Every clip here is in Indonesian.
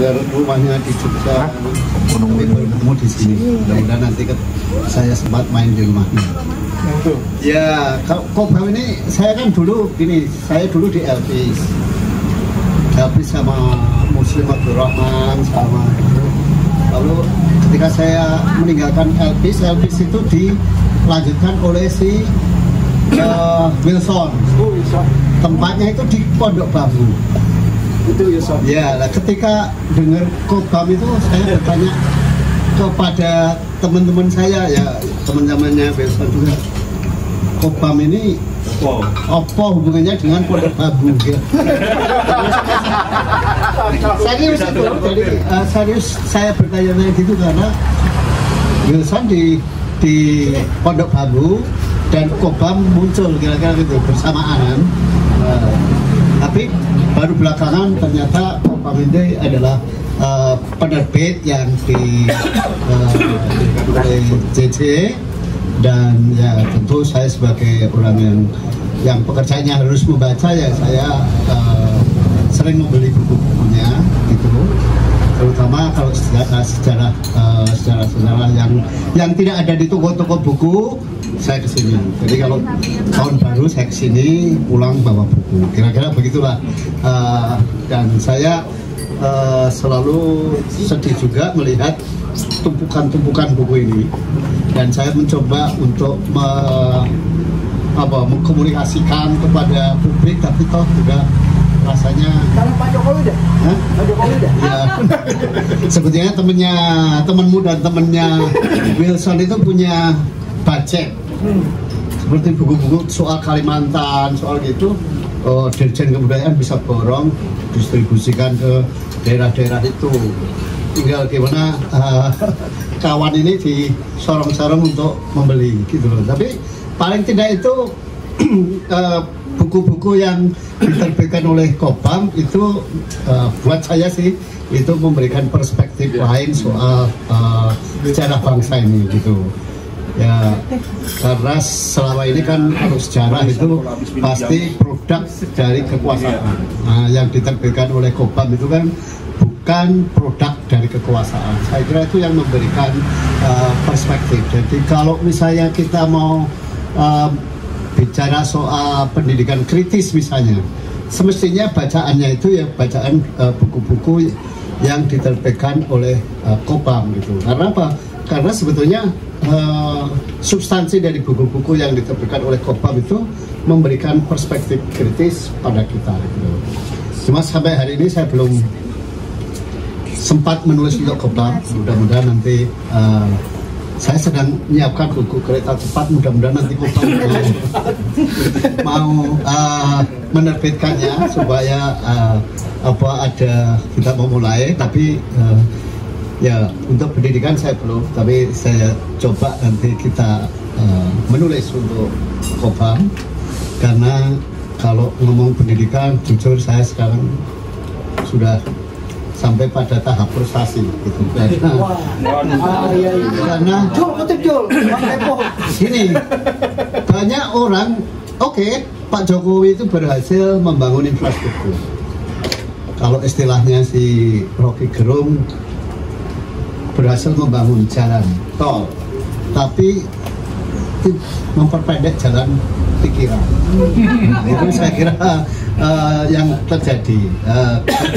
dengar rumahnya di Jogja, tapi baru ketemu di sini. Mudah-mudahan nanti saya sempat main di rumahnya. Ya, kalau Kobam ini saya kan dulu gini, saya dulu di Elvis sama Muslim Abdul Rahman sama itu. Lalu ketika saya meninggalkan Elvis itu dilanjutkan oleh si Wilson. Tempatnya itu di Pondok Bambu. Itu Wilson. Ya, nah ketika dengar Kobam itu saya bertanya kepada teman-teman saya, ya teman-temannya Wilson juga. Kobam ini apa hubungannya dengan Pondok Bambu? Ya. Serius itu, jadi serius saya bertanya gitu karena Wilson di Pondok Bambu dan Kobam muncul kira-kira gitu bersamaan. Tapi baru belakangan ternyata Kobam ini adalah penerbit yang oleh JJ. Dan ya tentu saya sebagai orang yang pekerjaannya harus membaca, ya saya sering membeli buku-bukunya gitu, terutama kalau sejarah yang tidak ada di toko-toko buku saya kesini. Jadi kalau tahun baru saya kesini, pulang bawa buku, kira-kira begitulah. Dan saya selalu sedih juga melihat tumpukan-tumpukan buku ini, dan saya mencoba untuk mengkomunikasikan kepada publik, tapi toh juga rasanya kalau Pak Jokowi dah, Pak Jokowi dah. Ya, sebetulnya temanmu dan temennya Wilson itu punya budget seperti buku-buku soal Kalimantan, soal gitu. Dirjen Kebudayaan bisa borong distribusikan ke daerah-daerah itu. Tinggal gimana kawan ini disorong-sorong untuk membeli gitu loh. Tapi paling tidak itu buku-buku yang diterbitkan oleh Kobam itu buat saya sih itu memberikan perspektif lain soal sejarah bangsa ini gitu. Ya, karena selama ini kan kalau sejarah itu pasti produk dari kekuasaan. Nah, yang diterbitkan oleh Kobam itu kan bukan produk dari kekuasaan. Saya kira itu yang memberikan perspektif. Jadi kalau misalnya kita mau bicara soal pendidikan kritis misalnya, semestinya bacaannya itu ya bacaan buku-buku yang diterbitkan oleh Kobam gitu. Karena apa? Karena sebetulnya substansi dari buku-buku yang diterbitkan oleh Kobam itu memberikan perspektif kritis pada kita gitu. Cuma sampai hari ini saya belum sempat menulis untuk Kobam. Mudah-mudahan nanti saya sedang menyiapkan buku kereta cepat, mudah-mudahan nanti Kobam mau menerbitkannya supaya ada kita mau mulai, tapi ya untuk pendidikan saya belum, tapi saya coba nanti kita menulis untuk Kobam, karena kalau ngomong pendidikan jujur saya sekarang sudah sampai pada tahap frustasi gitu, karena gini, banyak orang Pak Jokowi itu berhasil membangun infrastruktur. Kalau istilahnya si Rocky Gerung berhasil membangun jalan tol, tapi memperpendek jalan pikiran. Itu saya kira yang terjadi.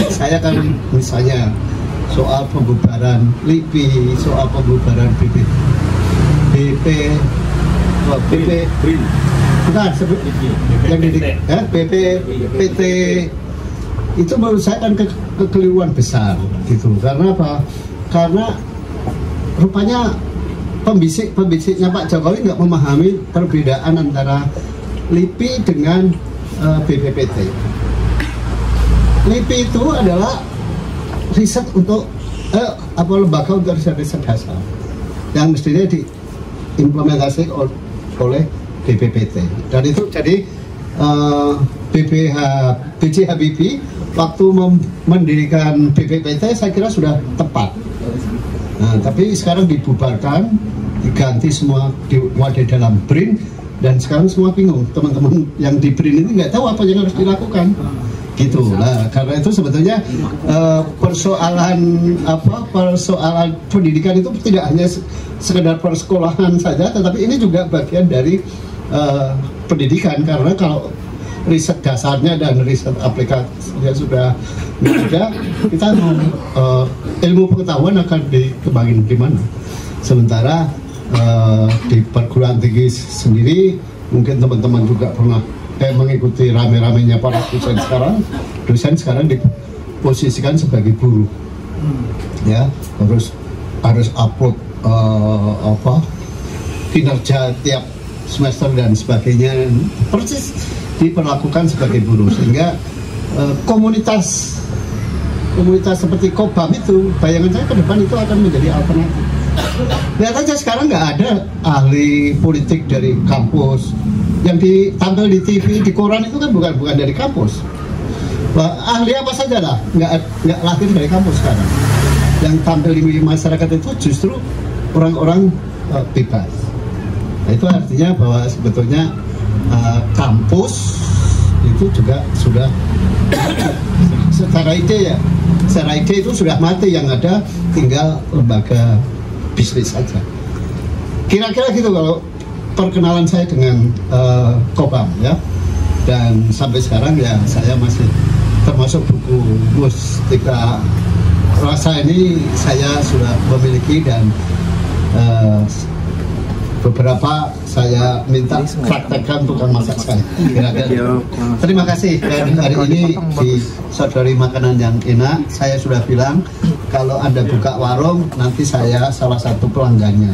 Saya kan misalnya soal pembubaran LIPI, soal pembubaran BPPT itu menurut saya kan kekeliruan besar gitu. Karena apa? Karena rupanya pembisik-pembisik Pak Jokowi nggak memahami perbedaan antara LIPI dengan BPPT. LIPI itu adalah riset untuk lembaga untuk riset dasar yang mestinya diimplementasi oleh BPPT, dan itu jadi B.J. Habibie waktu mendirikan BPPT saya kira sudah tepat. Nah, tapi sekarang dibubarkan, diganti semua diwadah dalam BRIN, dan sekarang semua bingung. Teman-teman yang di BRIN ini nggak tahu apa yang harus dilakukan. gitu. Nah, karena itu sebetulnya persoalan pendidikan itu tidak hanya sekedar persekolahan saja, tetapi ini juga bagian dari pendidikan, karena kalau riset dasarnya dan riset aplikasinya sudah ada, kita ilmu pengetahuan akan dikembangin di mana. Sementara di perguruan tinggi sendiri, mungkin teman-teman juga pernah mengikuti rame-ramenya para dosen sekarang diposisikan sebagai guru, ya harus upload kinerja tiap semester dan sebagainya, persis diperlakukan sebagai guru, sehingga komunitas seperti Kopbam itu, bayangan saya ke depan itu akan menjadi alternatif. Lihat aja sekarang nggak ada ahli politik dari kampus yang ditampil di TV, di koran itu kan bukan dari kampus. Ahli apa saja lah, nggak lahir dari kampus sekarang. Yang tampil di masyarakat itu justru orang-orang bebas. Nah, itu artinya bahwa sebetulnya kampus itu juga sudah secara ide itu sudah mati, yang ada tinggal lembaga bisnis saja. Kira-kira gitu kalau perkenalan saya dengan Kopbam, ya. Dan sampai sekarang ya saya masih termasuk buku Mustika Rasa ini saya sudah memiliki, dan beberapa saya minta praktekkan tukang masak saya. Kira-kira. Terima kasih. Dan hari ini di Saudari Makanan yang Enak, saya sudah bilang kalau Anda buka warung, nanti saya salah satu pelanggannya.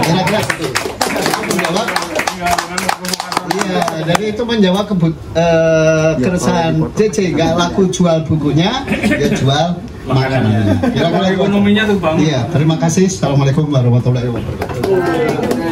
Kira-kira itu menjawab. Iya, jadi itu menjawab keresahan CC, nggak laku jual bukunya, dia jual makanannya. Kira-kira ekonominya tuh Bang. Iya, terima kasih. Assalamualaikum warahmatullahi wabarakatuh.